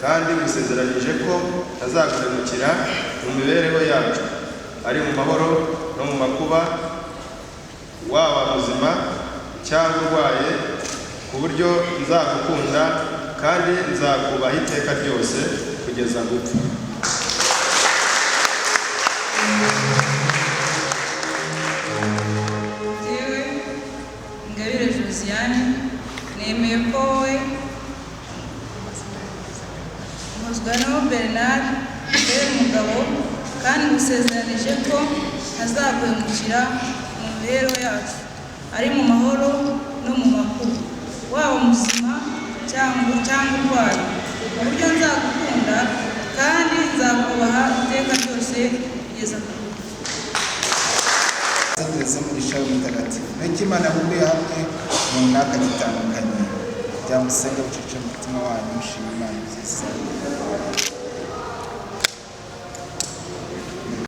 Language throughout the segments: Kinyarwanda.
kandi gusezeranyije ko azakuremukira mu mibereho yacu ari mu mahoro no mu makuba, waba muzima cyangwa urwaye, ku buryo nzagukunda kandi nzakubaha iteka ryose kugeza gupfa. Jewe Ingabire Josiane nemeye ko wowe Muzgano Bernard umugabo kandi gusezeranije ko azakwemukira mu mibereho yacu ari mu mahoro no mu makuru, waba muzima cyangwa urwaye, ku buryo nzagukunda kandi nzakubaha iteka ryose yose kugeza ku rupfu. Sendeze mu gishaho mutagatifu n'ikimana bumbiye hamwe mu mwaka gitandukanye byamusenga bucece mu mutima wanyu mushima Imana nziza.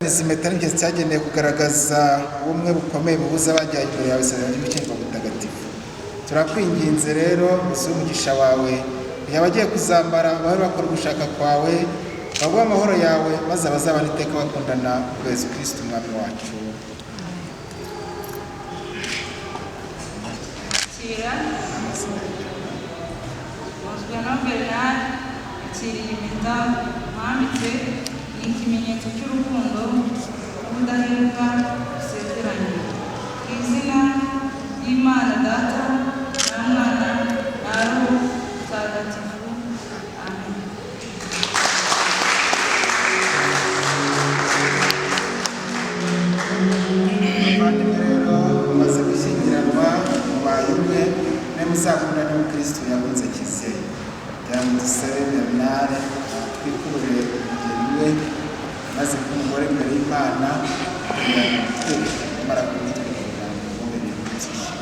Izi mpeta ni igihe cyagenewe kugaragaza ubumwe bukomeye buhuza abajyanye imbere yawe isezerano ry'umukingo mutagatifu. Turakwinginze rero uzuhe umugisha wawe kugira abagiye kuzambara babe bakora ugushaka kwawe, baguhe amahoro yawe, maze abazabana iteka bakundana ubwo Yesu Kristo umwami wacu. Muzigano Bernard yakiriye impeta mwambitse, ni ikimenyetso cy'urukundo n'ubudahemuka dusezeranye. Ku izina ry'Imana Data na Mwana na Roho Mutagatifu. Amen. Abavandimwe rero bamaze gushyingiranwa mubaye umwe muzakundana n'Umukristo yakunze Kiliziya. Kugira ngo dusabe Bernard twikurure umugeni we maze kumugore imbere y'Imana kugira ngo tumara kumwitwikira mu mubiri w'umugisha.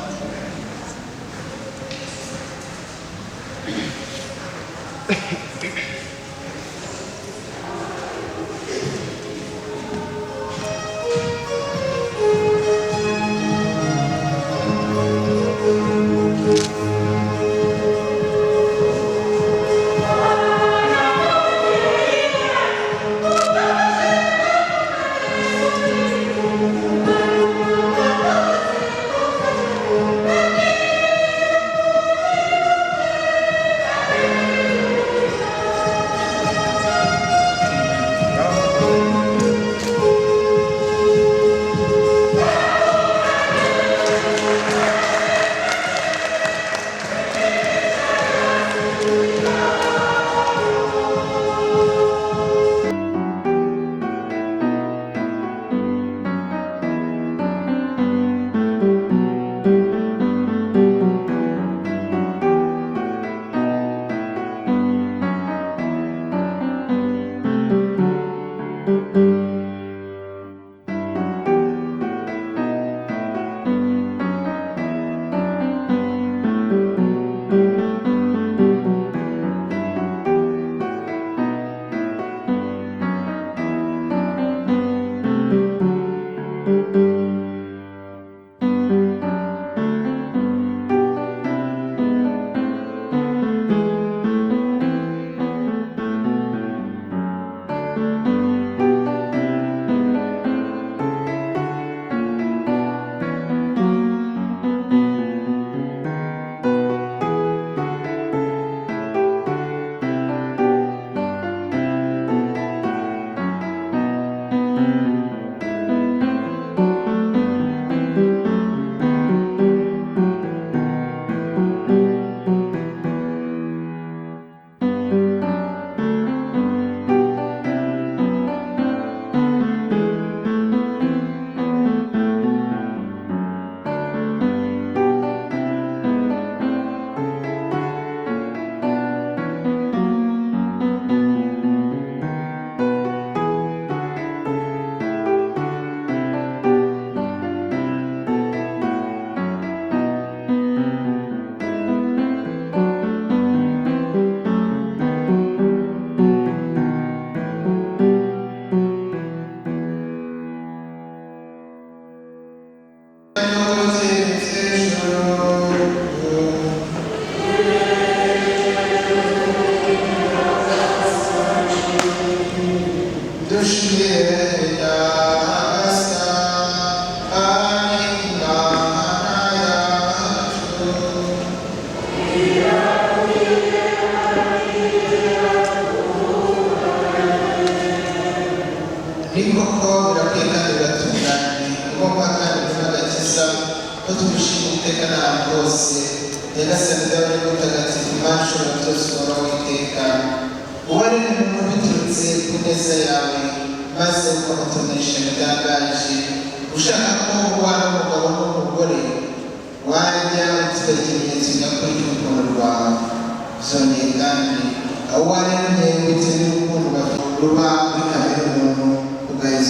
Ruba muri kamere umuntu ugaheza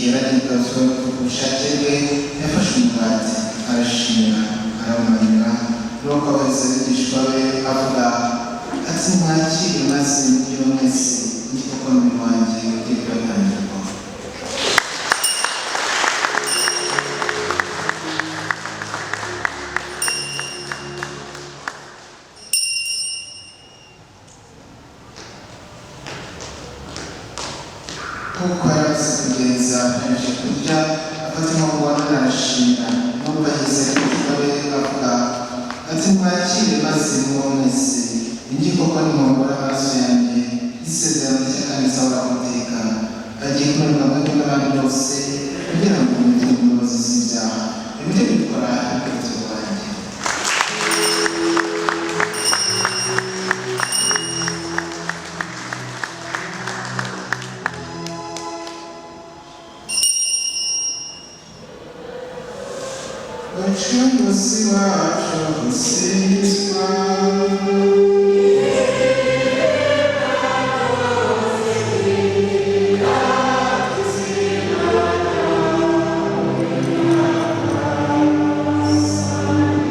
kera n'ibibazo ubushake bwe yafashe umugati arashimira arawumanura nuko abahise abigishwa be avuga ati mwakire maze mugire mwese igikoko n'umubiri wanjye ugiye kubatangirwa. kuko yarazi kugenza aje kurya afata inkongoro arashimira nuko ahise abigishwa be avuga ati mwakire maze munywe mwese igikoko n'inkongoro y'amaraso yanjye isezerano rishya kandi rizahora iteka agiye kumererwa mwebwe n'abandi bose kugira ngo mugire imbabazi z'ibyaha ibyo bikora ibyo wanjye. Umucunguzi wacu usingizwa Kristo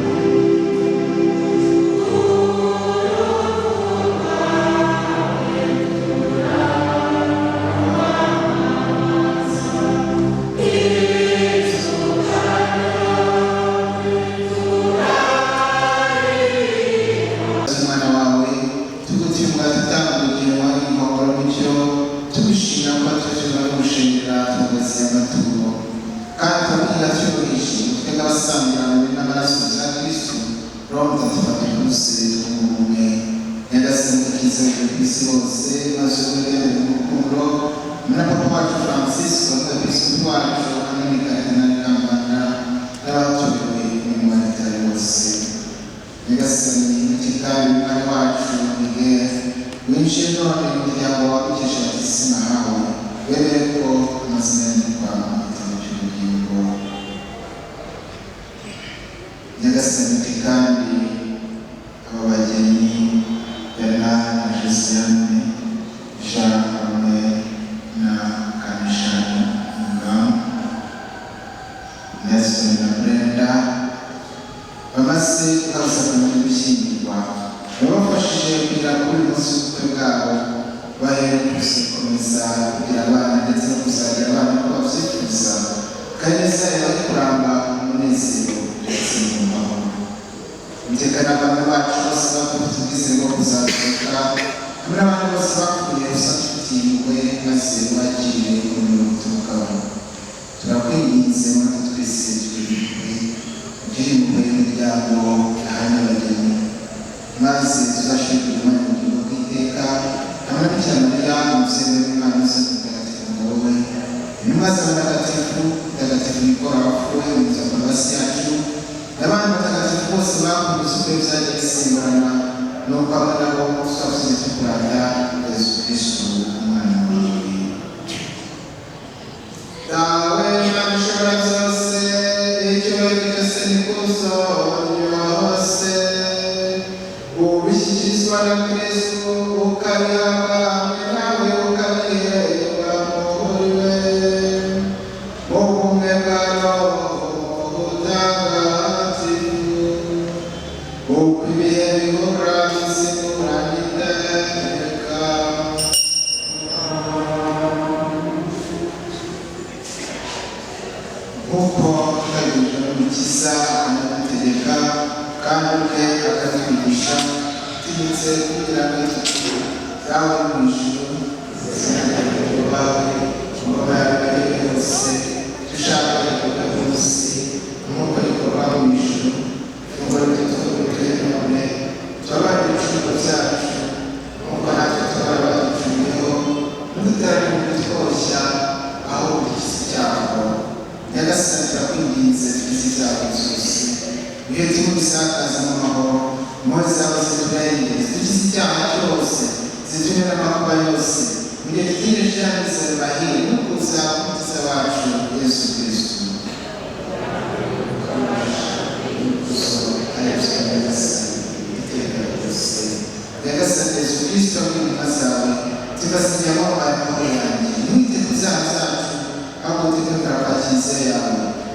kiliziya yawe,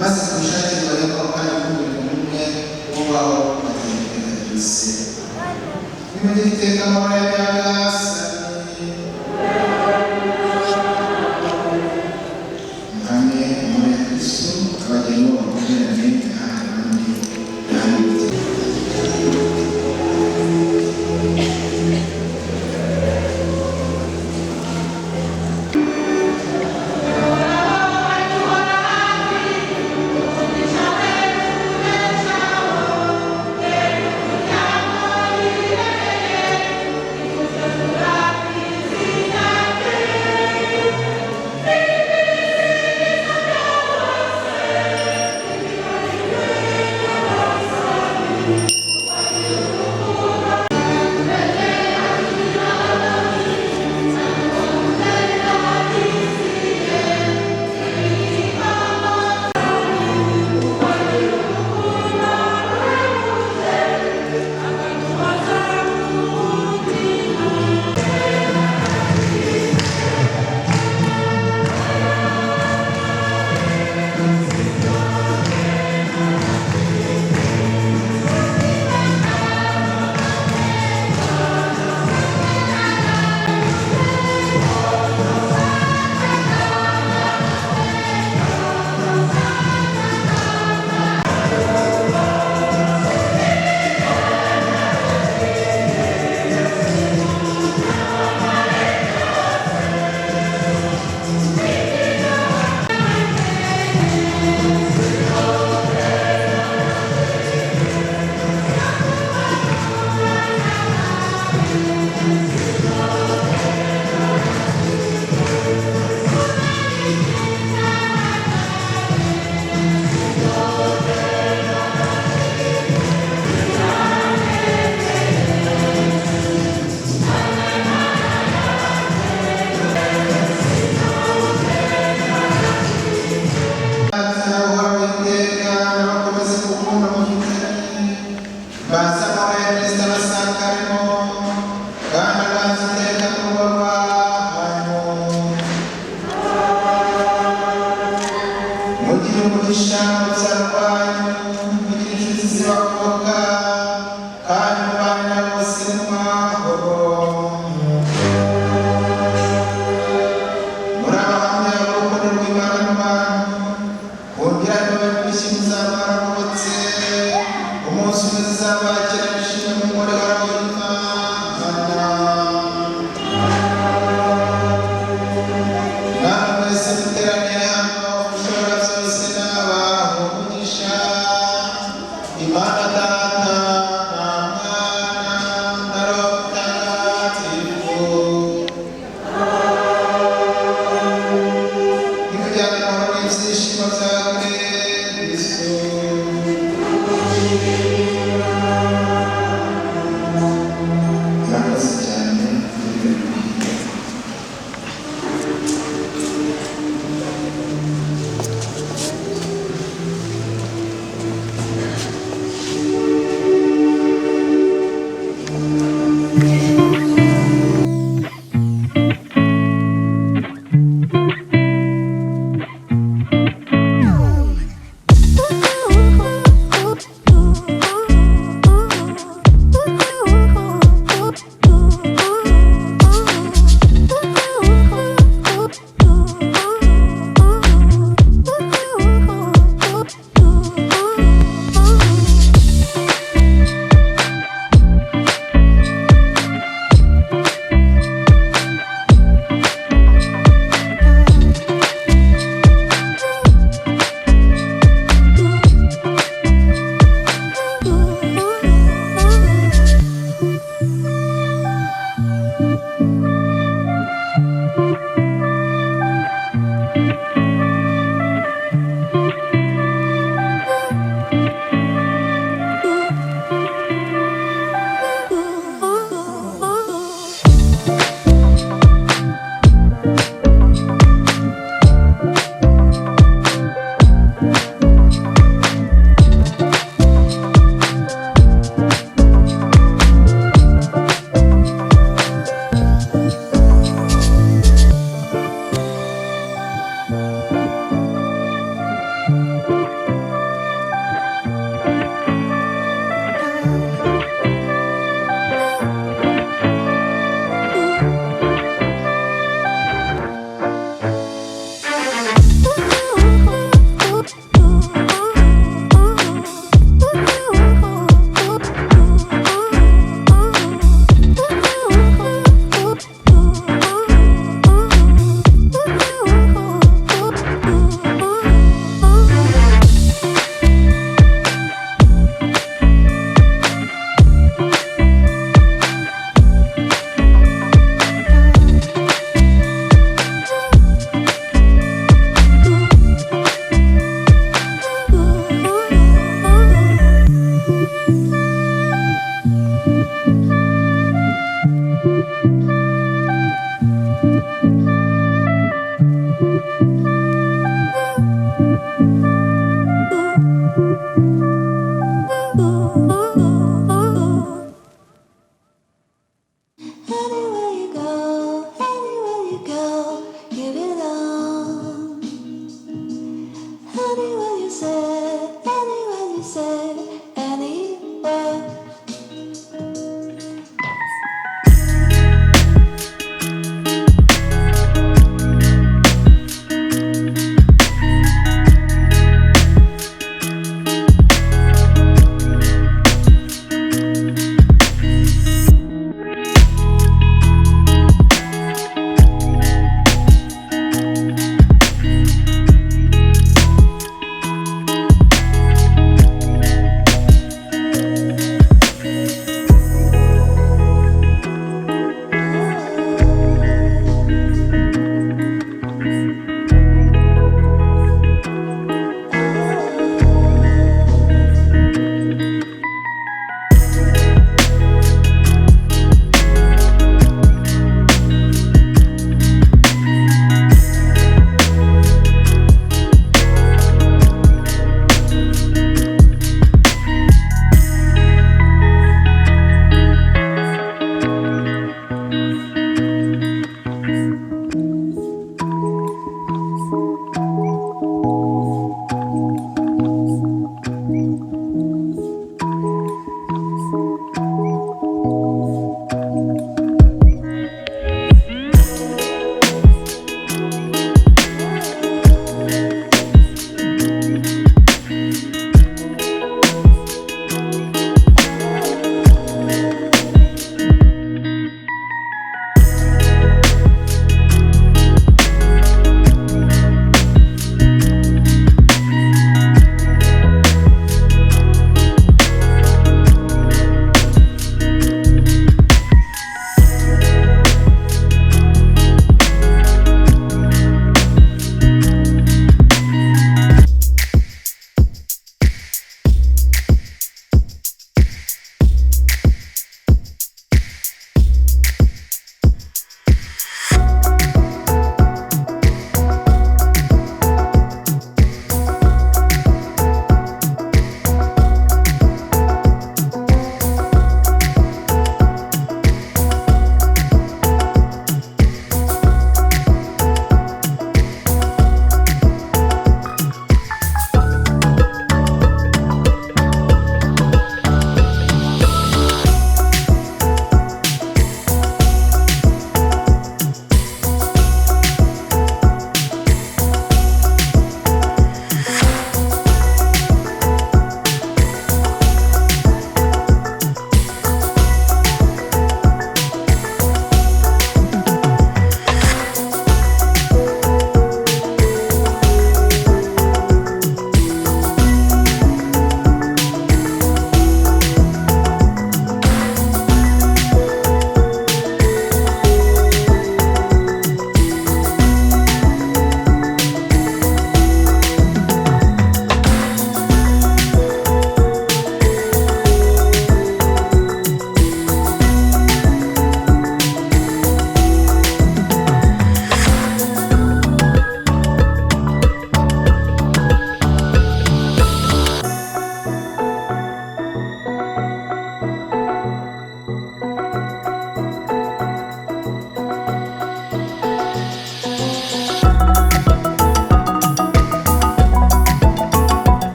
maze kubushakirwa yuko kandi k'umurimo umwe ubaho ategeka byose. Nimugire iteka amahoro ya Nyagasani. Muhamye muri Kristo, abageni bo bakomerane ahandi n'ahandi.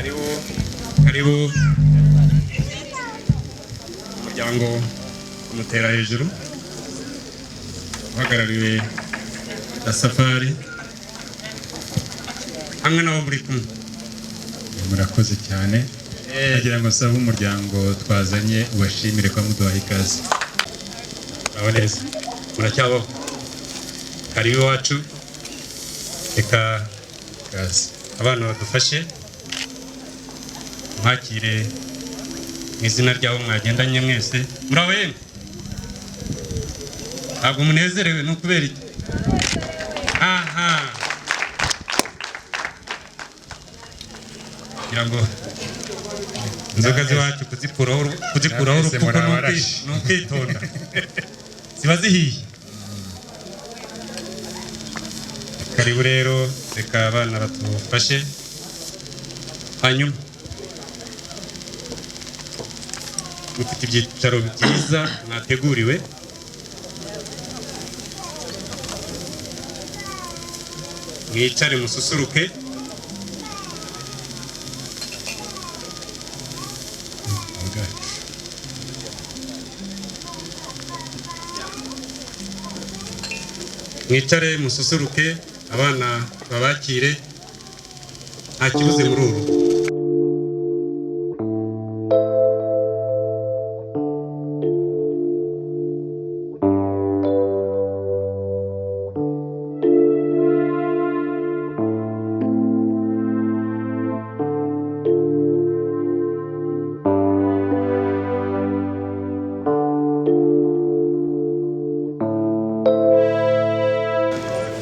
karibu umuryango umutera hejuru uhagarariwe na Safari hamwe nabo muri kumwe. Murakoze cyane. Nagira ngo sabe umuryango twazanye ubashimire kwa muduha ikaze. Aboneza muracyabaho, karibu iwacu. Reka Kaze. abana badufashe mwakire mu izina ryabo mwagendanye mwese. Muraho yemwe? Ntabwo munezerewe ni ukubera iki? Aha, kugira ngo inzoga z'iwacu kuzikuraho urupfuko ni ukwitonda, ziba zihiye. Karibu rero, reka abana batufashe, hanyuma mufite ibyicaro byiza mwateguriwe. Mwicare mususuruke. Mwicare mususuruke, abana babakire, nta kibuze muri uru.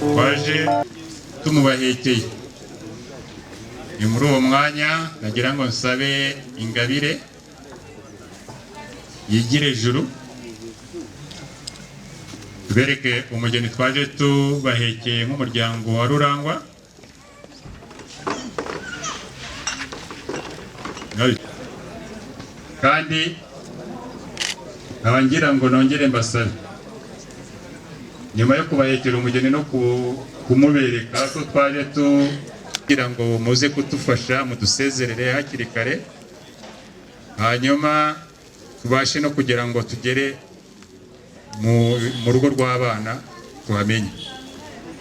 Twaje tumubahekeye. Ni muri uwo mwanya nagira ngo nsabe Ingabire yigire ejuru tubereke umugeni twaje tubahekeye nk'umuryango wa Rurangwa. Kandi abangira ngo nongere mbasabe nyuma yo kubahekera umugeni no kumubereka ko twaje tugira ngo muze kudufasha mudusezerere hakiri kare, hanyuma tubashe no kugira ngo tugere mu rugo rw'abana tuhamenye.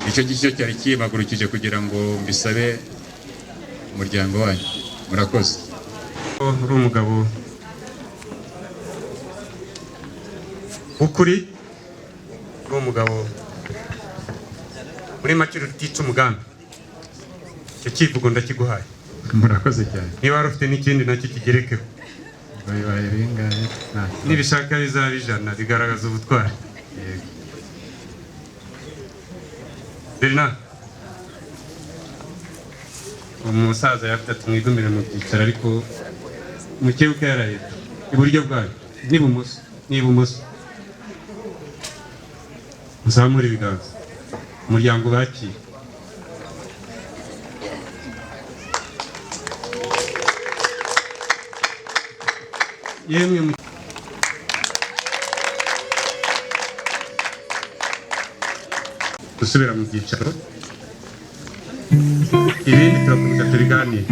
Icyo gicyo cyari kibagurukije kugira ngo mbisabe umuryango wanyu. Murakoze. Uri umugabo ukuri, uri umugabo muri make rutica umugambi. Icyo kivugo ndakiguhaye. Murakoze cyane. Niba wari ufite n'ikindi nacyo kigerekeho, bayibaye bingahe? nibishaka bizaba 100 bigaragaza ubutwari. Bernard, umusaza yavuze ati mwigumire mu byicaro, ariko mukebuke yaraye iburyo bwayo n'ibumoso muzamure ibiganza, umuryango bakira. Yemwe gusubira mu byicaro, ibindi turakomeza tubiganire.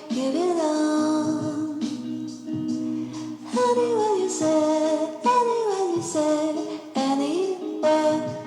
give it all. Anywhere you say, anywhere you say, anywhere.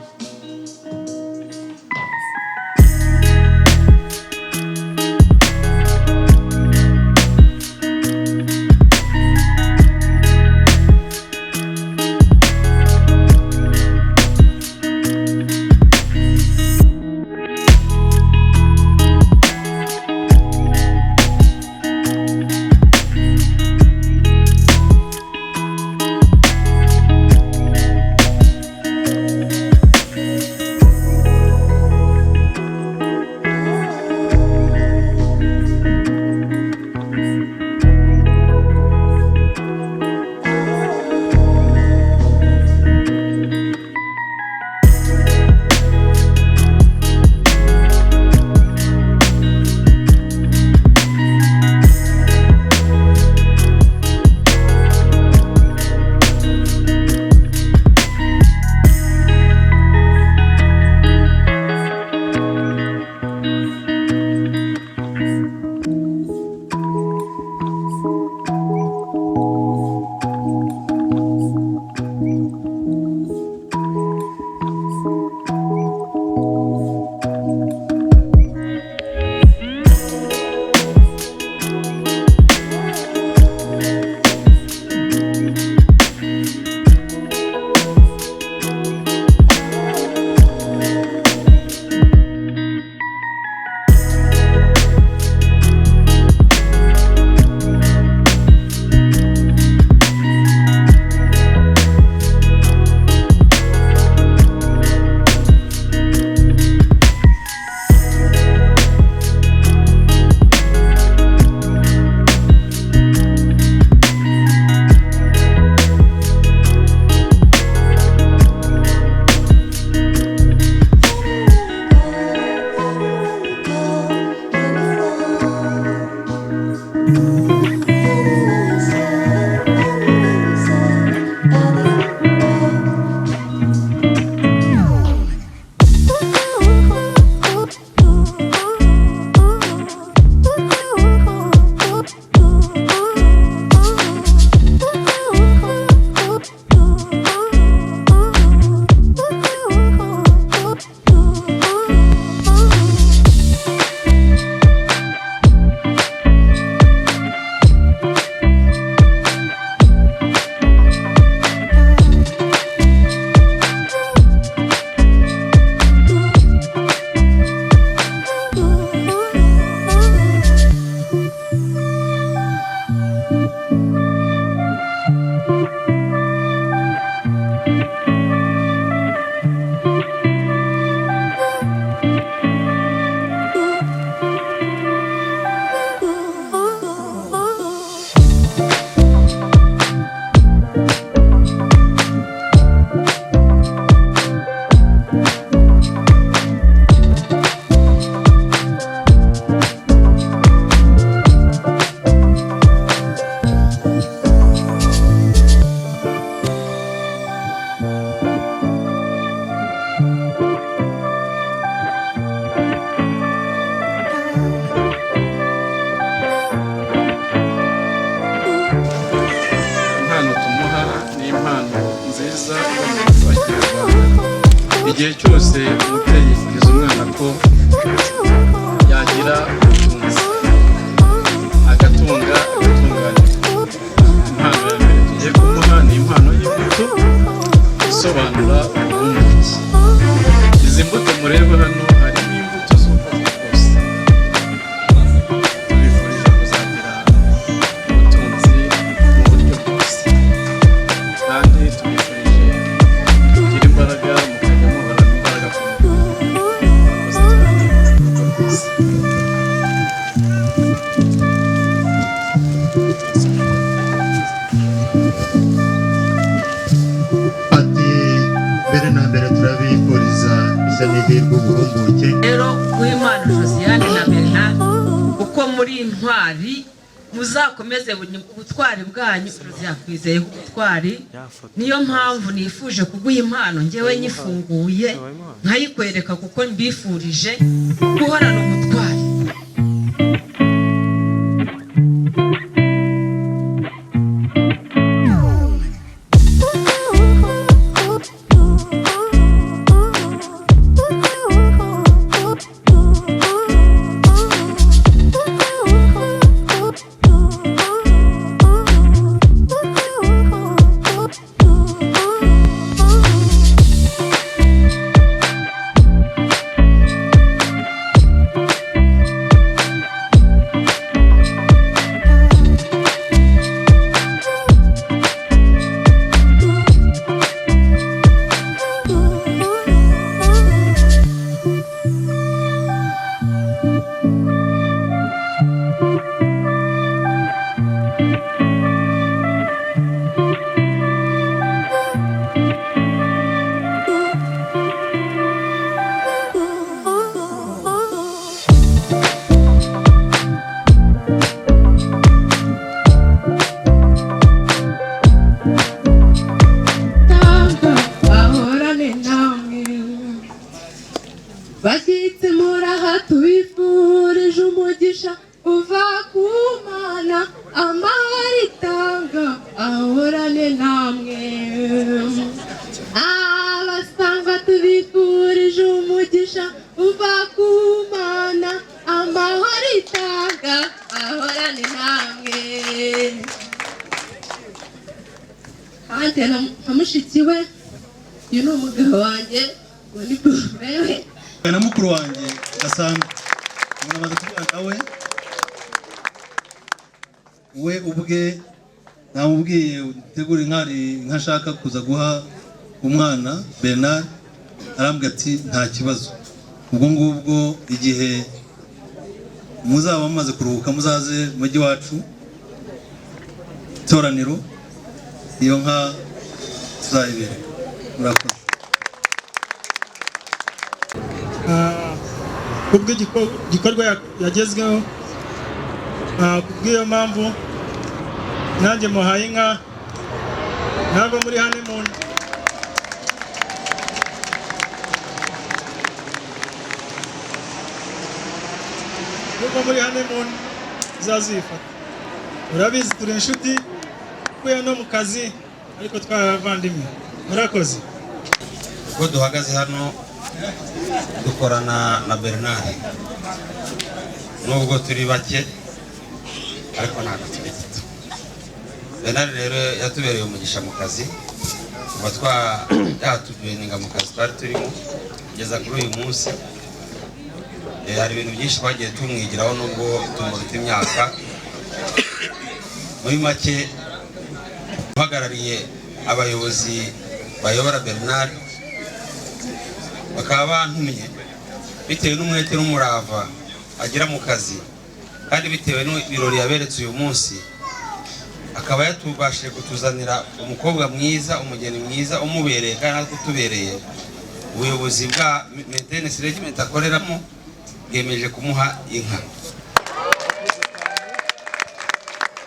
igihe cyose umubyeyi yifuriza umwana ko yagira ubutunzi agatunga agatunganya. Impano ya mbere tugiye kumuha ni impano y'imbuto isobanura uburumbuke. Izi mbuto mureba hano harimo imbuto z'ubwoko bwose. Tubifurije kuzagira ubutunzi mu buryo bwose, kandi tubifurije kugira imbaraga mukajya muhorana imbaraga ku ati mbere na mbere turabifuriza ishya n'ihirwe uburumbuke. Rero Uwimana Josiane na Bernard uko muri intwari muzakomeze ubutwari bwanyu, tuzakwizeye ubutwari. Niyo mpamvu nifuje kuguha impano ngewe nyifunguye nkayikwereka, kuko mbifurije guhorana ubutwari. uva ku Mana amahoro itanga ahorane namwe. Abasangwa tubifurije umugisha uva ku Mana amahoro itanga ahorane namwe. Kandi na mushiki we uyu ni umugabo wanjye ngo ni wewe na mukuru wanjye gasanzwe namaze kuvugana nawe we ubwe namubwiye utegura inka ashaka kuza guha umwana Bernard arambwira ati nta kibazo ubwo ngubwo igihe muzaba mumaze kuruhuka muzaze mu mujyi wacu itoraniro iyo nka tuzayibere. Murakoze. kubw'igikorwa yagezweho kubw'iyo mpamvu nanjye muhaye inka ntabwo muri honeymoon nubwo muri honeymoon izazifata. Urabizi turi inshuti kuya no mu kazi ariko twabavandimwe. Murakoze. Ubwo duhagaze hano dukorana na Bernard nubwo turi bake ariko ntabwo turi gito. Bernard rero yatubereye umugisha mu kazi kuva yatubeninga mu kazi twari turimo kugeza kuri uyu munsi. Hari ibintu byinshi twagiye tumwigiraho nubwo tumurita imyaka. Muri make uhagarariye abayobozi bayobora Bernard bakaba bantumye bitewe n'umwete n'umurava agira mu kazi kandi bitewe n'ibirori yaberetse uyu munsi akaba yatubashije kutuzanira umukobwa mwiza, umugeni mwiza umubereye kandi natwe tubereye. Ubuyobozi bwa maintenance regiment akoreramo bwemeje kumuha inka.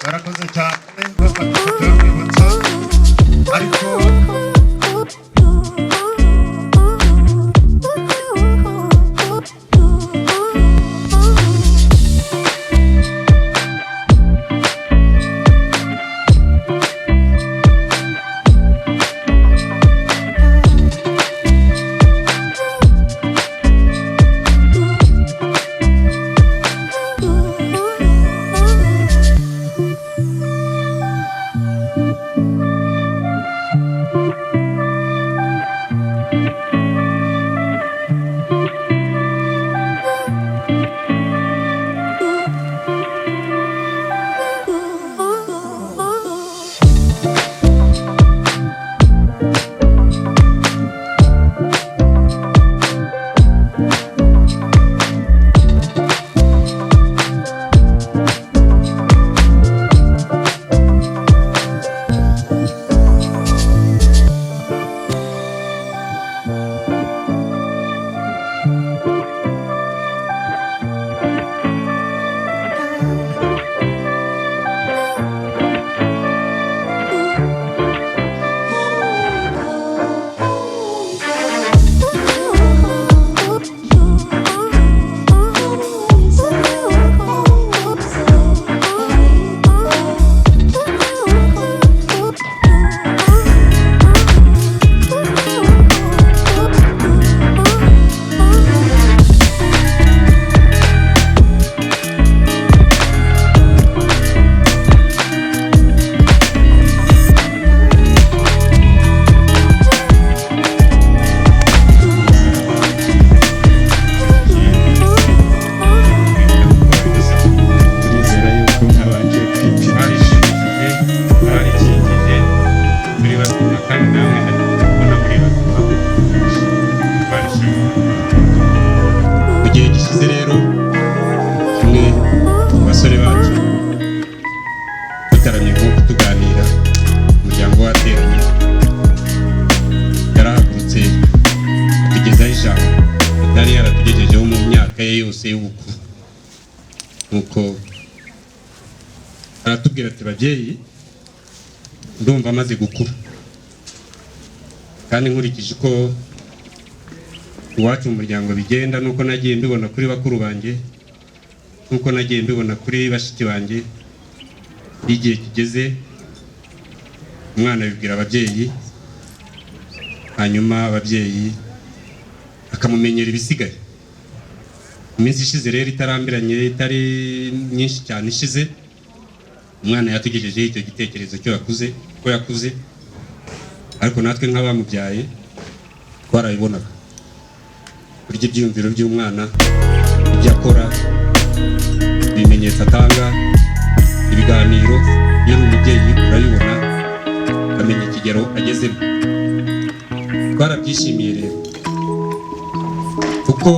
barakoze cyane bafata ifoto y'urwibutso ariko yose y'ubukwe nuko aratubwira ati babyeyi ndumva amaze gukura kandi nkurikije ko iwacu mu muryango bigenda nuko nagiye mbibona kuri bakuru banjye nkuko nagiye mbibona kuri bashiki banjye, igihe kigeze umwana abibwira ababyeyi, hanyuma ababyeyi akamumenyera ibisigaye. Iminsi ishize rero itarambiranye, itari myinshi cyane ishize, umwana yatugejejeho icyo gitekerezo cyo yakuze, ariko natwe nk'abamubyaye twarabibonaga. Burya ibyiyumviro by'umwana, ibyo akora, ibimenyetso atanga, ibiganiro, iyo uri umubyeyi urabibona ukamenya ikigero agezemo. Twarabyishimiye rero kuko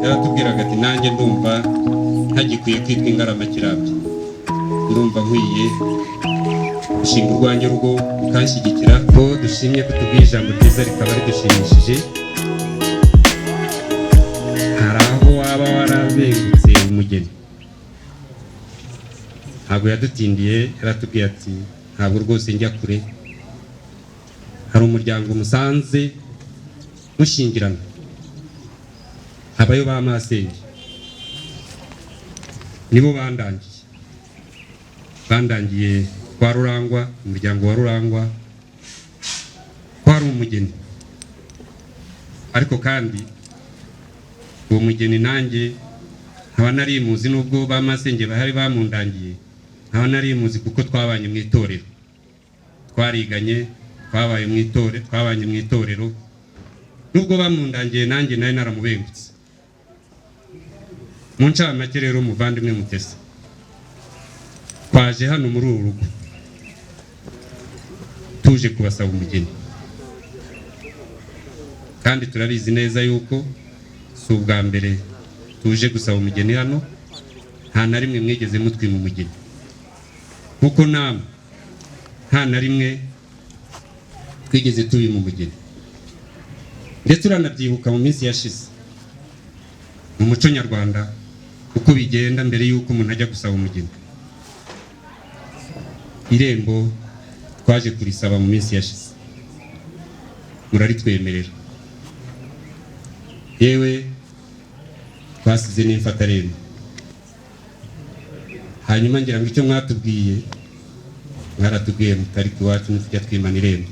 yaratubwiraga ati nanjye ndumva ntagikwiye kwitwa ingaramakirambye, ndumva nkwiye gushinga urwanjye rugo ukanshyigikira. Ko dushimye ko tubwiye ijambo ryiza rikaba ridushimishije. Hari aho waba warabengutse umugeni, ntabwo yadutindiye, yaratubwiye ati ntabwo rwose njya kure, hari umuryango musanze mushingirana, habayo ba masenge, nibo bandangiye kwa Rurangwa, umuryango wa Rurangwa ko hari umugeni. Ariko kandi uwo mugeni nanjye nkaba narimuzi, nubwo ba masenge bahari bamundangiye, nkaba narimuzi kuko twabanye mu itorero, twariganye, twabanye mu itorero, nubwo bamundangiye nanjye nari naramubengutse. Mu ncamake rero muvandimwe Mutesi, twaje hano muri uru rugo tuje kubasaba umugeni, kandi turabizi neza yuko si ubwa mbere tuje gusaba umugeni hano, nta na rimwe mwigeze mutwima umugeni, nkuko namwe nta na rimwe twigeze tubima umugeni. Ndetse uranabyibuka mu minsi yashize mu muco nyarwanda uko bigenda mbere yuko umuntu ajya gusaba umugeni. Irembo twaje kurisaba mu minsi yashize, muraritwemerera, yewe twasize n'imfatarembo. Hanyuma ngira ngo icyo mwatubwiye, mwaratubwiye mutari iwacu ntitujya twimana irembo,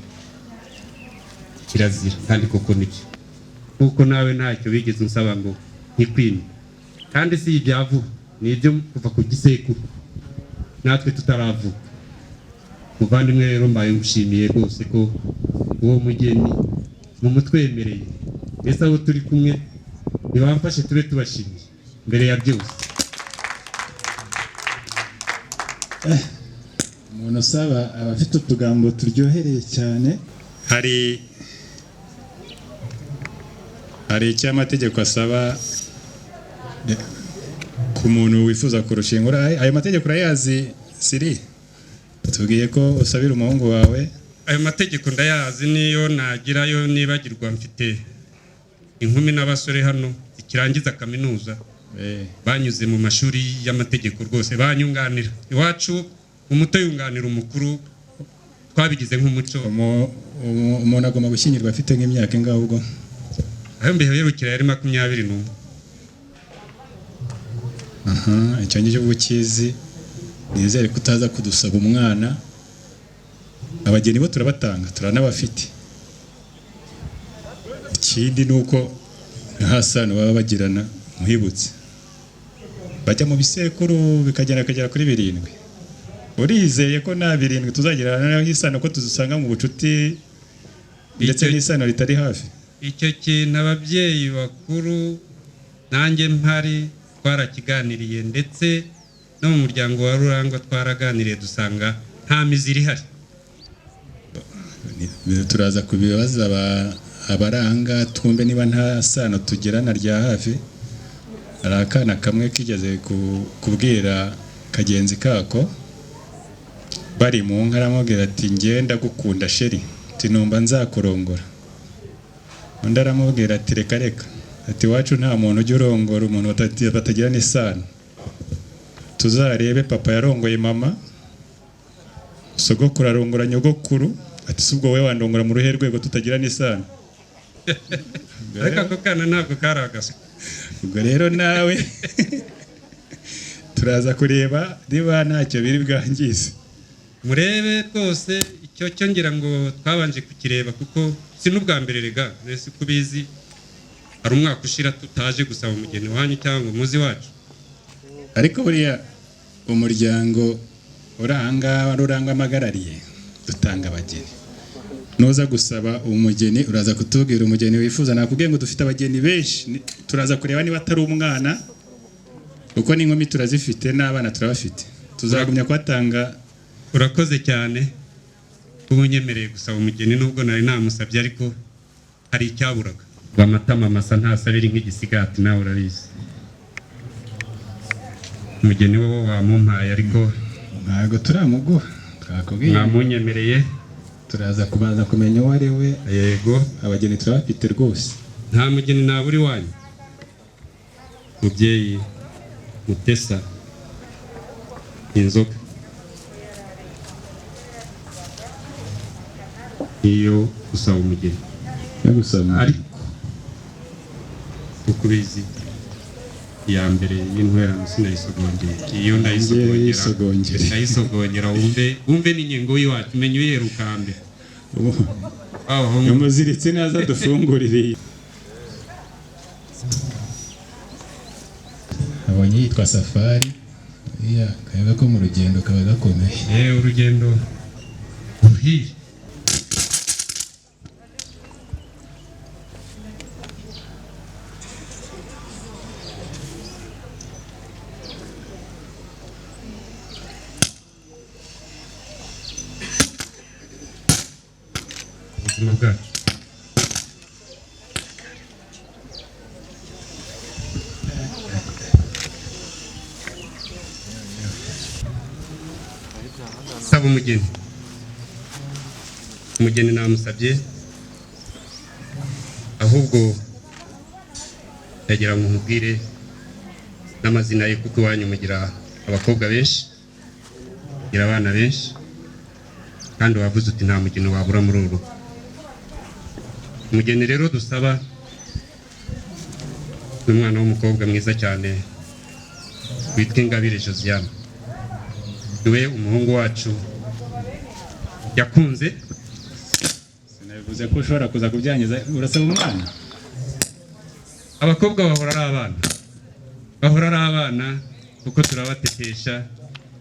kirazira, kandi koko nicyo. Nkuko nawe ntacyo wigeze unsaba ngo ntikwime, kandi si ibyavuga, ni ibyo kuva ku gisekuru natwe tutaravuga. Muvandimwe rero mbaye ngushimiye rwose ko uwo mugeni mumutwemereye, mbese abo turi kumwe nibamfashe tube tubashimiye mbere ya byose. Umuntu usaba abafite utugambo turyohereye cyane. Hari icyo amategeko asaba ku muntu wifuza kurushingura. Ayo mategeko urayazi Siri? Tubwiye ko usabira umuhungu wawe. Ayo mategeko ndayazi, niyo nagirayo nibagirwa mfite inkumi n'abasore hano ikirangiza kaminuza, banyuze mu mashuri y'amategeko rwose, banyunganira. Iwacu umuto yunganira umukuru, twabigize nk'umuco. Umuntu agomba gushyingirwa afite nk'imyaka ingahe ubwo? Ayo mbiherukira yari 21. Icyo ngicyo ukizi, nizere ko utaza kudusaba umwana. Abageni bo turabatanga, turanabafite. Ikindi nuko Hassan baba bagirana muhibutse, bajya mu bisekuru bikagera kuri 7. Urizeye ko na 7 tuzagirana n'isano ko tuzusanga mu bucuti ndetse n'isano ritari hafi? Icyo kintu ababyeyi bakuru nanjye mpari twarakiganiriye, ndetse no mu muryango wa Rurangwa twaraganiriye, dusanga nta miziri ihari. Turaza kubibaza abaranga twumve niba nta sano tugirana rya hafi. Hari akana kamwe kigeze kubwira kagenzi kako bari mu nka, aramubwira ati ngenda gukunda sheri, ati numva nzakurongora. Undi aramubwira ati reka ati wacu nta muntu ujya urongora umuntu batagira n'isano. Tuzarebe papa yarongoye mama, sogokuru arongora nyogokuru, ati subwo we wandongora mu ruhe rwego tutagira n'isano. Ariko ako kana ntabwo karagasa. Ubwo rero nawe turaza kureba niba ntacyo biri bwangize. Murebe rwose icyo ngira ngo twabanje kukireba kuko si n'ubwa mbere rega nese kubizi hari umwaka ushira tutaje gusaba umugeni wanyu cyangwa umuzi wacu. Ariko buriya umuryango uranga amagarariye dutanga abageni. Noza gusaba umugeni uraza kutubwira umugeni wifuza, nakubwiye ngo dufite abageni benshi, turaza kureba niba atari umwana uko n'inkumi turazifite n'abana turabafite, tuzagumya kwatanga. Urakoze cyane ubunyemereye gusaba umugeni nubwo nari namusabye, ariko hari icyaburaga. Amatama masa ntasabiri nk'igisigati, nawe urabizi. Umugeni wo wamumpaye ariko ntago turamuguha, twakubwiye mwamunyemereye. Turaza kubanza kumenya uwo ari we. Yego, abageni turabafite rwose. Nta mugeni naburi wanyu. Mubyeyi Mutesa inzoga iyo usaba umugeni ariko uko bizi ya mbere y'intwerano sinayisogongera, iyo ndayisogongera wumve n'ingingo y'iwacu menye uyeruka mbere. Umuziritse naza dufungurire. Abonye yitwa Safari, kayaga ko mu rugendo kaba gakomeye. Urugendo ruhire. Ubuzima bwacu saba umugeni namusabye, ahubwo yagira ngo nkubwire n'amazina ye kuko iwanyu mugira abakobwa benshi, mugira abana benshi, kandi wavuze uti nta mugeni wabura muri uru. Umugeni rero dusaba ni umwana w'umukobwa mwiza cyane witwa Ingabire Josiane. Niwe umuhungu wacu yakunze. Sinabivuze ko ushobora kuza kubyangiza, urasaba umwana. Abakobwa bahora ari abana kuko turabatetesha,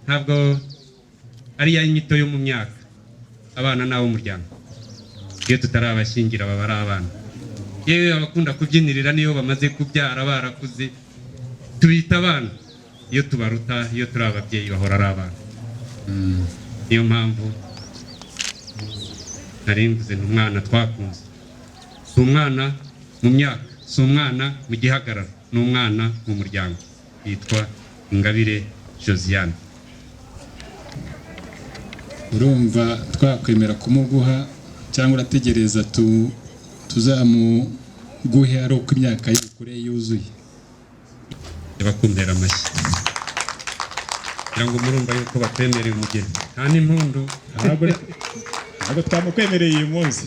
ntabwo ari ya nyito yo mu myaka. Abana nabo umuryango, iyo tutarabashyingira baba ari abana. Yewe abakunda kubyinirira niyo bamaze kubyara barakuze tubita abana, iyo tubaruta, iyo turi ababyeyi bahora ari abana. Niyo mpamvu nari mvuze ni umwana twakunze. Si umwana mu myaka, si umwana mu gihagararo, ni umwana mu muryango. Yitwa Ingabire Josiane. Urumva twakwemera kumuguha cyangwa urategereza tuzamuguhe ari uko imyaka y'ubukure yuzuye? Bakumbera amashyi kugira ngo murumva yuko bakwemereye umugeni. Nta n'impundu. Ntabwo twamukwemereye uyu munsi.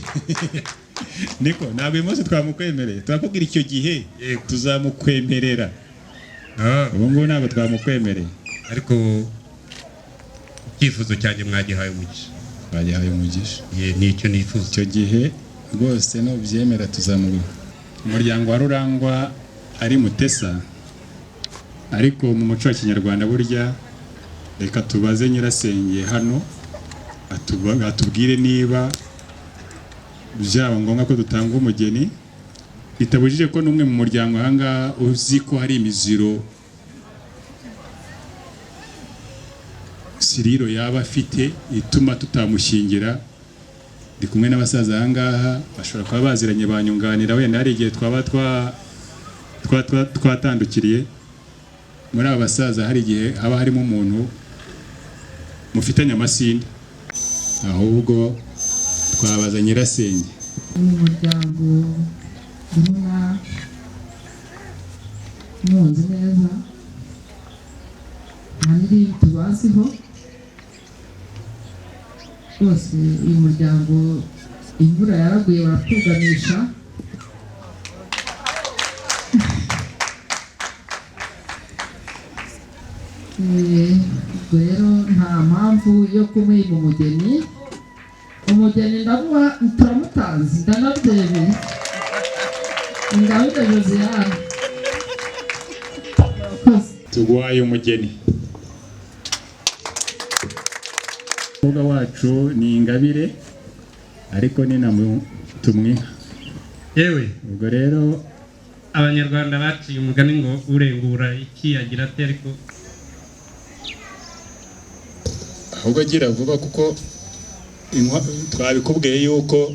Niko ntabwo uyu munsi twamukwemereye, turakubwira icyo gihe tuzamukwemerera. Ubu ngubu ntabwo twamukwemereye, ariko icyifuzo cyanjye mwagihaye umugisha. Bagihaye umugisha. Nicyo nifuza. Icyo gihe rwose nubyemera tuzamuguha. Umuryango wa Rurangwa ari Mutesa, ariko mu muco wa Kinyarwanda burya reka tubaze nyirasenge hano atubwire niba byaba ngombwa ko dutanga umugeni, bitabujije ko n'umwe mu muryango ahangaha uzi ko hari imiziro Siriro yaba afite ituma tutamushyingira. Ndi kumwe n'abasaza ahangaha bashobora kuba baziranye banyunganira, wenda hari igihe twaba twatandukiriye. Muri aba basaza hari igihe haba harimo umuntu mufitanye amasinde, ahubwo twabaza nyirasenge. Mu muryango ndabona muzi neza, kandi tubaziho rwose. Uyu muryango imvura yaraguye baratuganisha, ubwo rero nta mpamvu yo kumwima umugeni. Umugeni ndavuga turamutanze ndanabyemeye. Ingabire Josiane. Tuguhaye umugeni. Umukobwa wacu ni Ingabire ariko ni na tumwiha. Yewe ubwo rero abanyarwanda baciye umugani ngo urengura iki agira ate, ariko ahubwo agira vuba kuko twabikubwiye yuko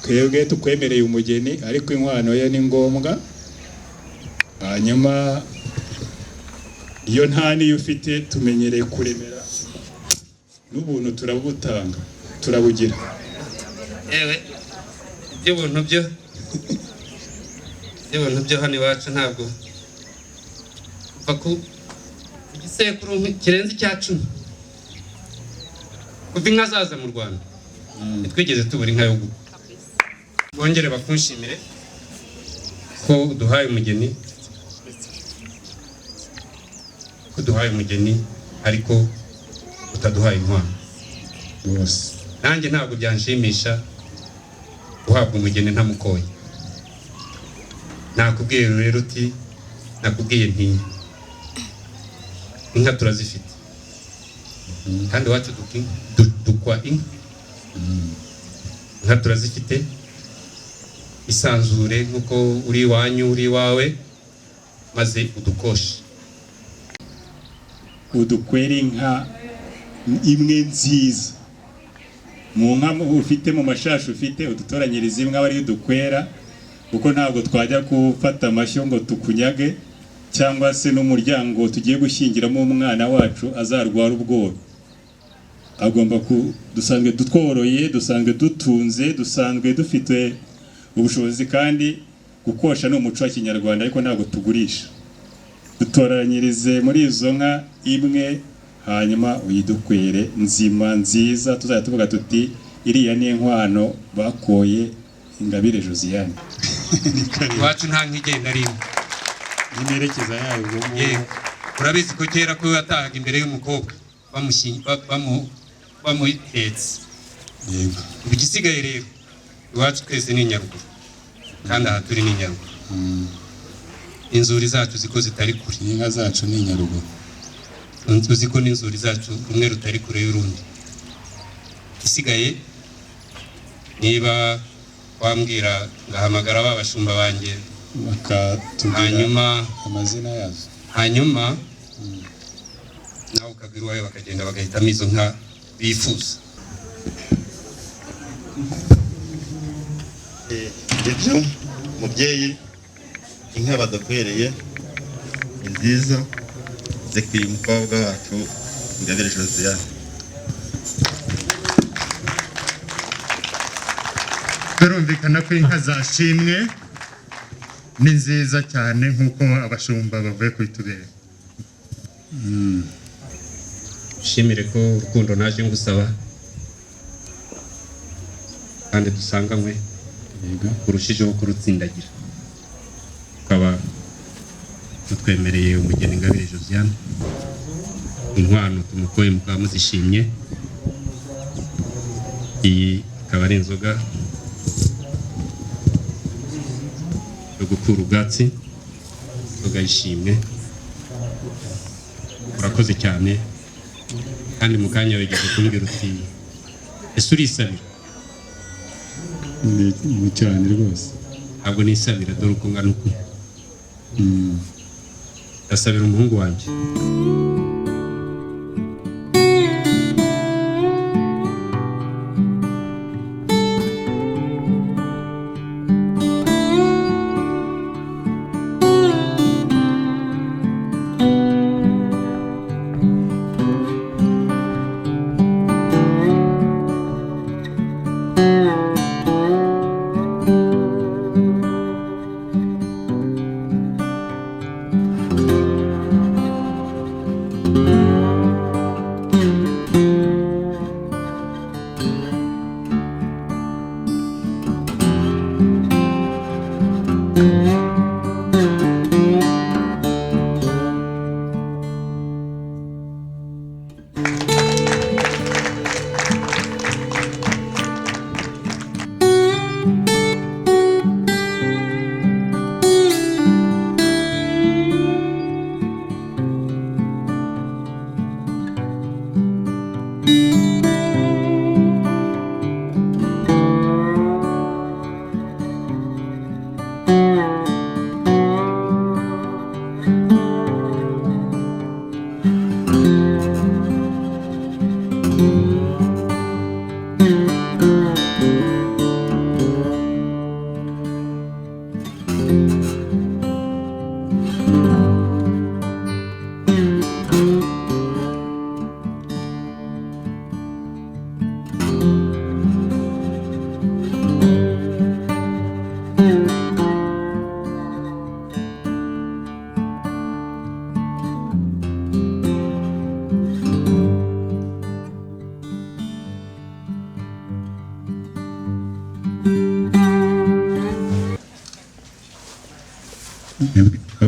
twebwe tukwemereye umugeni ariko inkwano ye ni ngombwa. Hanyuma iyo nta niyo ufite tumenyereye kuremera n'ubuntu turabutanga turabugira. yewe iby'ubuntu byo hano iwacu ntabwo kuva ku gisekuru kirenze icya 10 kuva inka zaza mu Rwanda twigeze tubura inka yo gukwa. Bongere bakunshimire ko duhaye umugeni, ariko utaduhaye inkwano rwose. Nanjye ntabwo byanshimisha guhabwa umugeni ntamukoye. Nakubwiye rero uti nakubwiye nti inka turazifite kandi wacu dukwa inka turazifite. Isanzure nkuko uri iwanyu uri iwawe maze udukoshe udukwera inka imwe nziza mu nka ufite mu mashashi ufite udutoranyiriza imwe abari udukwera, kuko ntabwo twajya gufata amashyo ngo tukunyage cyangwa se n'umuryango tugiye gushyingiramo umwana wacu azarwara ubwoba. Agomba dusanzwe dutworoye, dusanzwe dutunze, dusanzwe dufite ubushobozi, kandi gukosha ni umuco wa Kinyarwanda ariko ntabwo tugurisha. Dutoranyirize muri izo nka imwe hanyuma uyidukwere nzima nziza, tuzajya tuvuga tuti iriya ni inkwano bakoye Ingabire Josiane. Iwacu nta nkigenda rimwe nimerekeza yayo yewe. Urabizi ko kera ko yatahaga imbere y'umukobwa bamuhetse. Yego. Igisigaye rero iwacu twese ni Nyaruguru kandi aha turi ni Nyaruguru. Inzuri zacu ziko zitari kure. Inka zacu ni Nyaruguru. Uziko n'inzuri zacu rumwe rutari kure y'urundi. Igisigaye niba wambwira ngahamagara babashumba banjye hanyuma amazina yazo, hanyuma nawe ukabwira uwawe bakagenda bagahitamo izo nka bifuza. Ibyo mubyeyi, inka badakwereye ni nziza zikwiye umukobwa wacu Ingabire Josiane. Birumvikana ko inka zashimwe ni nziza cyane nk'uko abashumba bavuye kubitubera. Ushimire ko urukundo naje ngusaba kandi dusanganywe kurushijeho kurutsindagira. Ukaba tutwemereye umugeni Ingabire Josiane, inkwano tumukoye mukaba muzishimye. Iyi ikaba ari inzoga yo gukura ubwatsi, inzoga yishimwe. Urakoze cyane kandi mu kanya wigeze kumbwira uti ese urisabira. ni cyane rwose. Ntabwo nisabira dore uko ngana uku. Ndasabira umuhungu wanjye.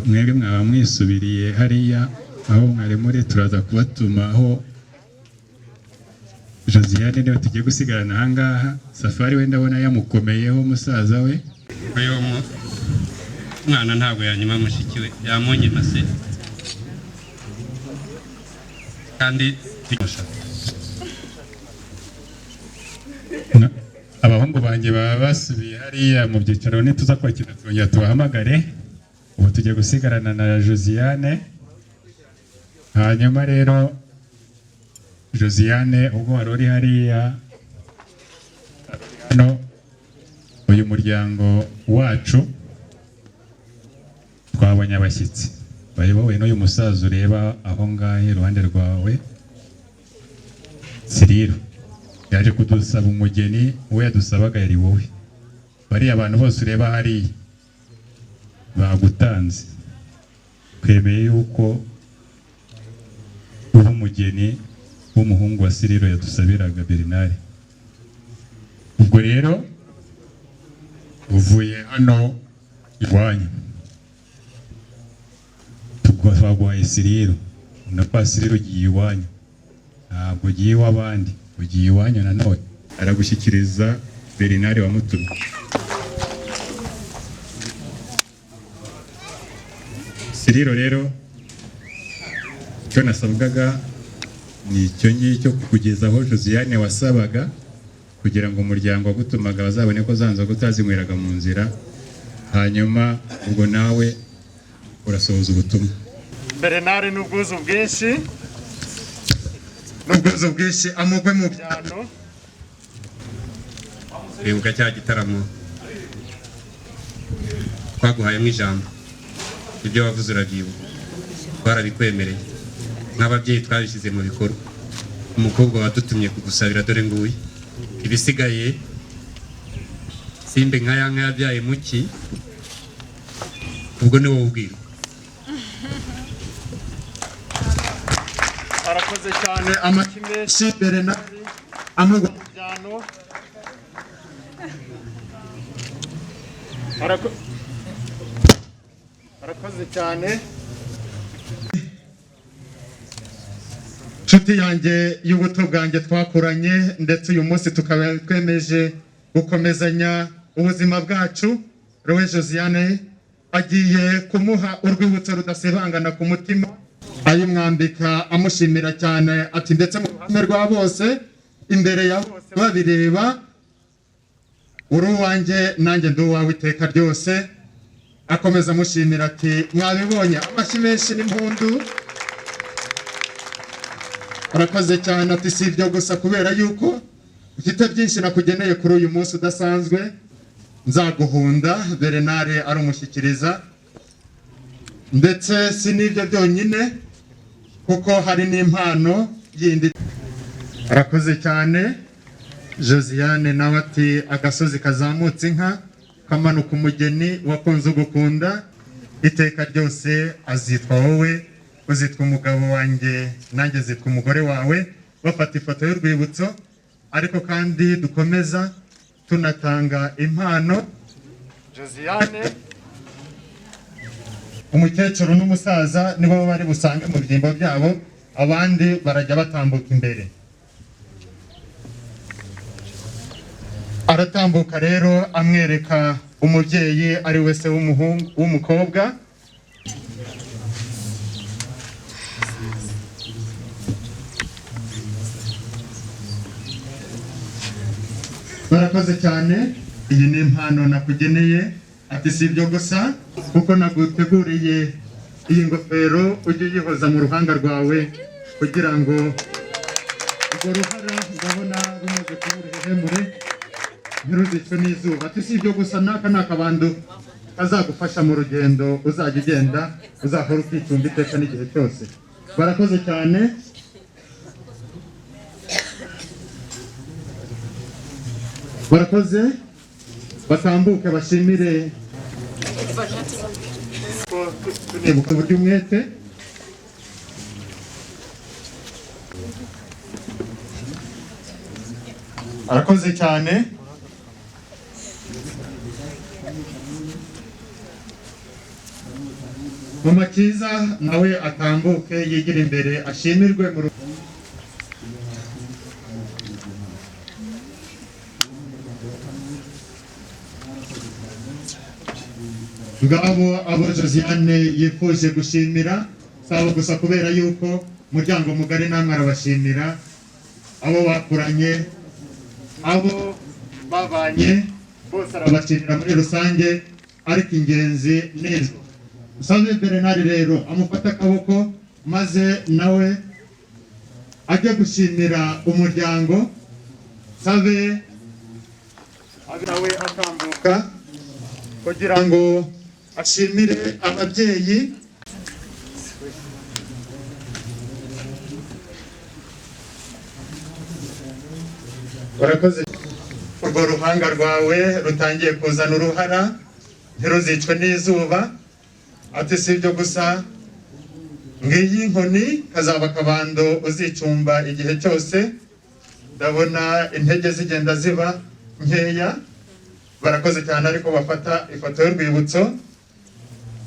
mwebwe mwaba mwisubiriye hariya aho mwari muri, turaza kubatuma aho Josiane niwe tugiye gusigarana ahangaha. Safari we ndabona yamukomeyeho musaza we. Uyu mwana ntabwo yanyuma mushiki we, yamunyima se kandi abahungu banjye baba basubiye hariya mu byicaro, nituza kwakira twongera tubahamagare. Ubu tugiye gusigarana na Josiane. Hanyuma rero Josiane, ubwo wari uri hariya hano, uyu muryango wacu twabonye abashyitsi bayobowe n'uyu musaza ureba aho ngahe iruhande rwawe, Siriro. Yaje kudusaba umugeni, uwo yadusabaga yari wowe. Bariya abantu bose ureba hariya bagutanze, twemeye yuko uba umugeni w'umuhungu wa Siriro yadusabiraga Bernard. Ubwo rero uvuye hano iwanyu, twaguhaye Siriro, na kwa Siriro ugiye iwanyu, ntabwo ugiye iw'abandi, ugiye iwanyu nanone. Aragushyikiriza Bernard wamutumye. Siriro rero icyo nasabwaga ni icyo ngicyo, kukugezaho Josiane wasabaga, kugira ngo umuryango wagutumaga bazabone ko zanza utazinyweraga mu nzira. Hanyuma ubwo nawe urasohoza ubutumwa. Bernard n'ubwuzu bwinshi amugwe mu byano. Bibuka cya gitaramo twaguhayemo ijambo, ibyo wavuze urabyibuka, twarabikwemereye nk'ababyeyi, twabishyize mu bikorwa. Umukobwa wadutumye kugusabira dore nguyu, ibisigaye simbe nkaya yabyaye muki, ubwo ni wowe ubwira. Arakoze cyane, amaki menshi Bernard amugwe mu byano. Arakoze cyane. Nshuti yanjye y'ubuto bwanjye twakuranye, ndetse uyu munsi tukaba twemeje gukomezanya ubuzima bwacu. Rowe Josiane agiye kumuha urwibutso rudasibangana ku mutima, ayimwambika amushimira cyane ati ndetse mu ruhame rwa bose, imbere ya bose babireba, uri uwanjye nanjye ndi uwawe iteka ryose. Akomeza amushimira ati mwabibonye, amashyi menshi n'impundu. Arakoze cyane ati si ibyo gusa, kubera yuko ufite byinshi nakugeneye kuri uyu munsi udasanzwe, nzaguhunda. Bernard aramushyikiriza, ndetse si n'ibyo byonyine kuko hari n'impano yindi. Arakoze cyane. Josiane nawe ati agasozi kazamutse inka kamanuka umugeni wakunze ugukunda, iteka ryose azitwa wowe, uzitwa umugabo wanjye, nanjye zitwa umugore wawe. Bafata ifoto y'urwibutso, ariko kandi dukomeza tunatanga impano. Josiane, umukecuru n'umusaza nibo bari busange mu byimbo byabo, abandi barajya batambuka imbere. Aratambuka rero amwereka umubyeyi ari wese w'umukobwa. barakoze cyane. Iyi ni impano nakugeneye, ati si ibyo gusa kuko naguteguriye iyi ngofero ujye uyihoza mu ruhanga rwawe kugira ngo urwo ruhara ndabona rumaze kuba uruhehemure ntiruzicwe n'izuba. Ati si ibyo gusa, n'aka ni akabando kazagufasha mu rugendo uzajya ugenda, uzahora ukicumba iteka n'igihe cyose. Barakoze cyane. Barakoze, batambuke bashimire tunibuka uburyo umwete. Arakoze cyane. Mama Kiza nawe atambuke yigira imbere ashimirwe mu ngabo abo Josiane yifuje gushimira, sabo gusa kubera yuko umuryango mugari namwe arabashimira, abo bakuranye, abo babanye bose arabashimira muri rusange, ariko ingenzi neza usanzwe Bernard rero amufata akaboko maze nawe ajye gushimira umuryango, sabe nawe akambuka kugira ngo ashimire ababyeyi. Barakoze. Urwo ruhanga rwawe rutangiye kuzana uruhara ntiruzicwe n'izuba. Ati si ibyo gusa, ngiyi inkoni kazaba akabando uzicumba igihe cyose. Ndabona intege zigenda ziba nkeya. Barakoze cyane, ariko bafata ifoto y'urwibutso.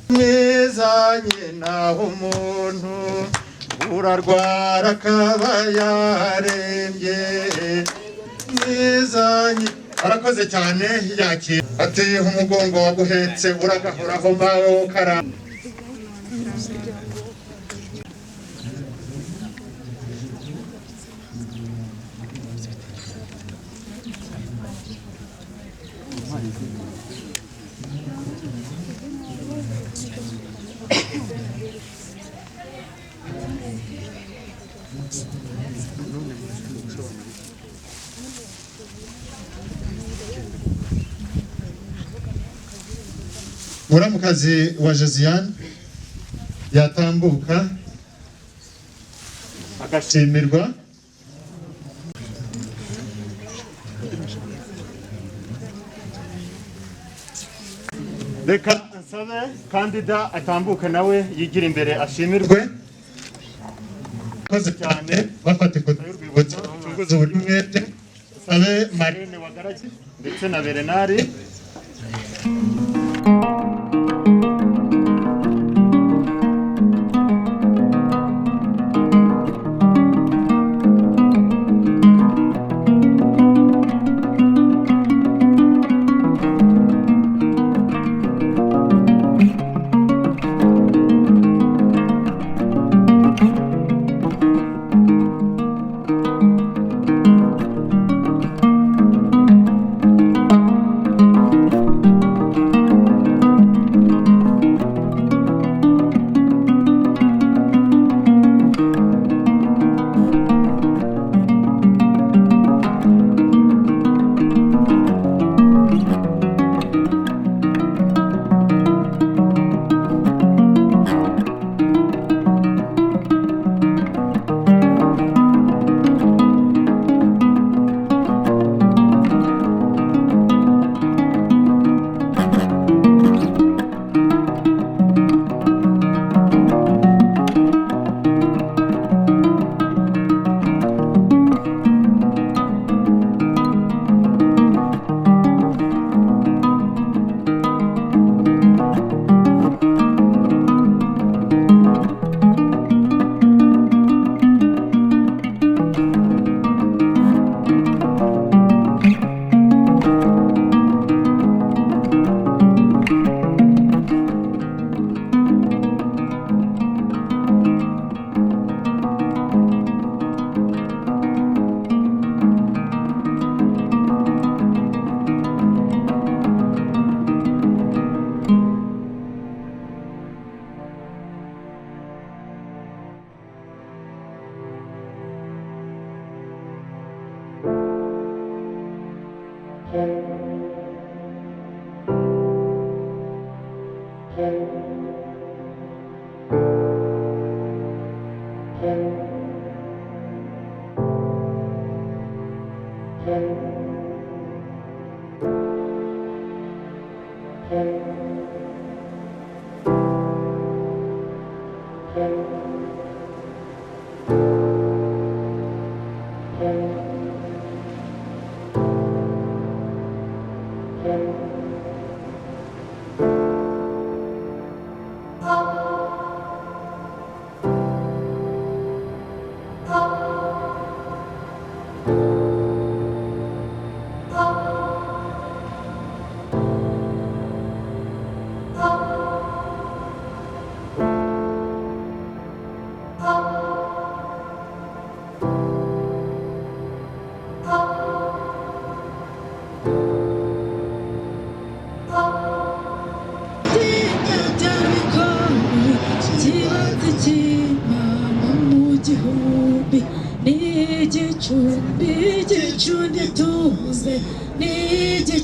Mwiza nyina w'umuntu urarwara akaba yarembye, mwiza nyina. Barakoze cyane. Yakira ati umugongo waguhetse uragahoraho mbaho kara. Muramukazi wa Josiane yatambuka agashimirwa. Reka nsabe kandida atambuke nawe yigira imbere ashimirwe. Koze cyane, bafata ifoto y'urwibutso tunguze uburyo umwete. Sabe Marine Wagaragi ndetse na Bernard.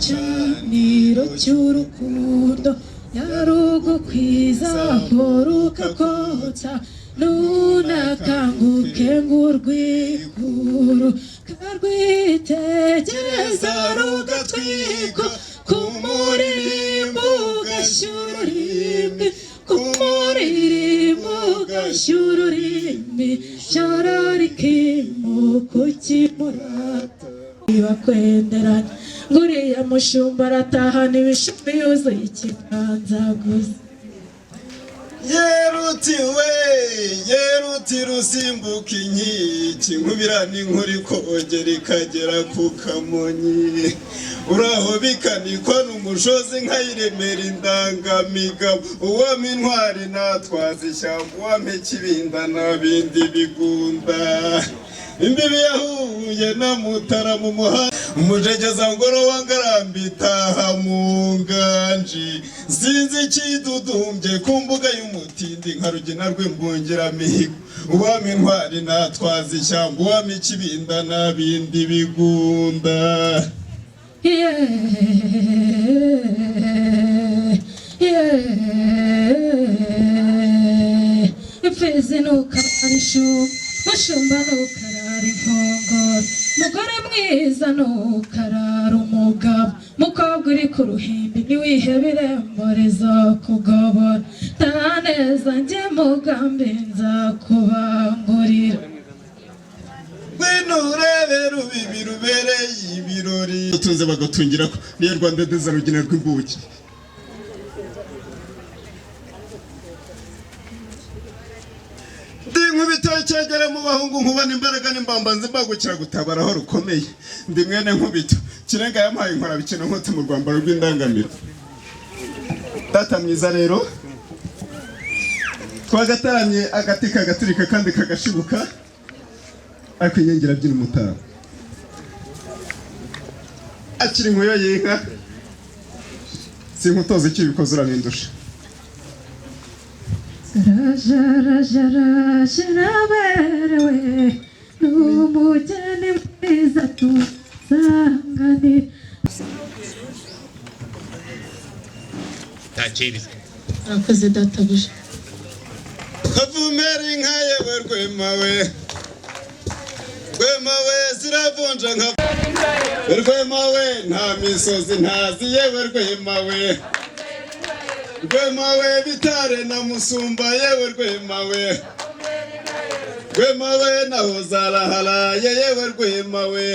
n'igicaniro cy'urukundo yarugukwiza horuka kotsa nunakanguke ngurwikuru karwitegereza rugatwiko kumuririmbo gashyururimi kumuririmbo gashyururimi shararikimo kukimurata bakwenderanya nguriya mushumba aratahana ibishumi yuzuye ikiganza gusa yeruti rusimbuka inkiki nkubira n'inkuru ikogera ikagera ku kamonyi uraho bikanikwa n'umushozi nkayiremera indangamigabo uwama intwari natwaza ishyamba uwama ikibinda n'abindi bigunda imbibi yahuye na mutara mu muhanda umujegeza ngoro wangarambi itaha mu nganji sinzi ikidudumbye ku mbuga y'umutindi nka rugina rw'imbungiramihigo uwama intwari natwaza ishyamba uwama ikibinda n'abindi bigunda imfizi nukarishu mushumba nukarara inkongoro mugore mwiza nukarara umugabo mukobwa uri ku ruhimbi ntiwihebe irembo rizakugobora ntaneza njye mugambi nzakubangurira ngwino urebe rubibi rubereye ibirori utunze bagatungira ko niyo Rwanda ndeza rugina rw'imbuki nkubitokegere mu bahungu nkubana imbaraga n'imbambanzi mbagukira gutabara aho rukomeye ndi mwene nkubito kirenga yampaye inkora bikino nkotse mu rwambaro rw'indangamiro data mwiza rero twagataramye agati kagaturika kandi kagashibuka ariko inyengera by'ino mutara akiri inkuyo y'inka sinkutoza icyo ibikoze urabindusha raberewe n'umugeni mwiza tusanganira akoze databuja kavumera inka yewe rwemawe ziravunja nka rwemawe nta misozi ntazi yewe rwemawe bitare na musumba yewe rwemawe naho zaraharaye yewe rwemawe